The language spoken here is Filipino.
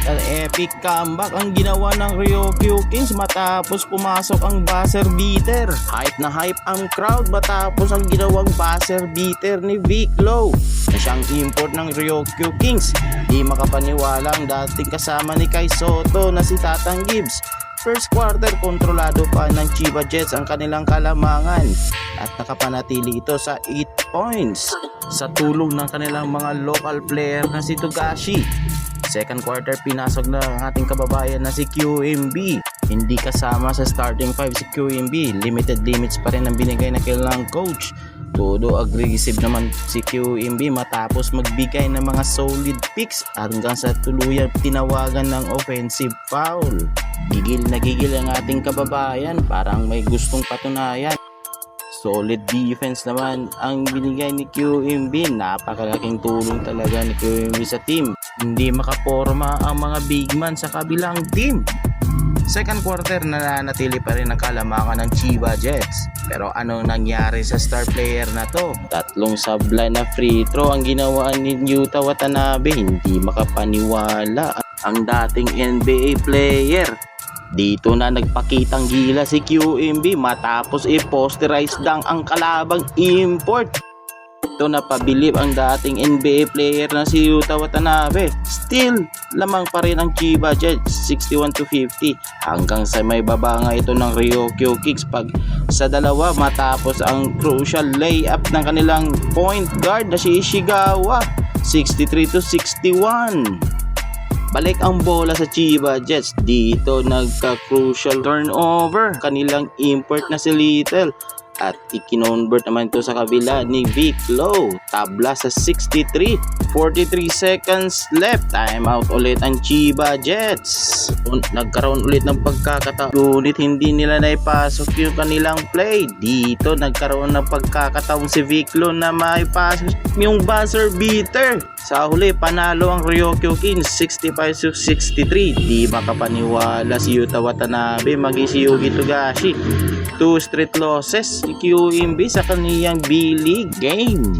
At an epic comeback ang ginawa ng Ryokyu Kings matapos pumasok ang buzzer beater. Hype na hype ang crowd matapos ang ginawang buzzer beater ni Vic Low na siyang import ng Ryokyu Kings. Di makapaniwala ang dating kasama ni Kai Soto na si Tatang Gibbs. First quarter, kontrolado pa ng Chiba Jets ang kanilang kalamangan at nakapanatili ito sa 8 points sa tulong ng kanilang mga local player na si Togashi. Second quarter, pinasok na ang ating kababayan na si QMB. Hindi kasama sa starting 5 si QMB. Limited limits pa rin ang binigay na kailang coach. Todo aggressive naman si QMB matapos magbigay ng mga solid picks hanggang sa tuluyan tinawagan ng offensive foul. Gigil na gigil ang ating kababayan, parang may gustong patunayan. Solid defense naman ang binigay ni QMB. Napakalaking tulong talaga ni QMB sa team. Hindi makaporma ang mga big man sa kabilang team. Second quarter, nananatili pa rin ang kalamangan ng Chiba Jets. Pero anong nangyari sa star player na to? Tatlong sablay na free throw ang ginawa ni Yuta Watanabe. Hindi makapaniwala ang dating NBA player. Dito na nagpakitang gila si QMB matapos i-posterize dunk ang kalabang import. Ito na pabilib ang dating NBA player na si Yuta Watanabe. Still, lamang pa rin ang Chiba Jets 61-50 hanggang sa may baba nga ito ng Ryokyu Kings pag sa dalawa matapos ang crucial layup ng kanilang point guard na si Ishigawa 63-61. Balik ang bola sa Chiba Jets. Dito nagka-crucial turnover kanilang import na si Little. At ikinonvert naman ito sa kabila ni Vic Low. Tabla sa 63. 43 seconds left. Time out ulit ang Chiba Jets. Nagkaroon ulit ng pagkakataon. Ngunit hindi nila naipasok yung kanilang play. Dito nagkaroon ng pagkakataon si Vic Low na maipasok yung buzzer beater. Sa huli, panalo ang Ryokyu Kings 65-63. Di makapaniwala si Yuta Watanabe maging si Yugi Togashi. 2 straight losses si QMB sa kaniyang B-League game.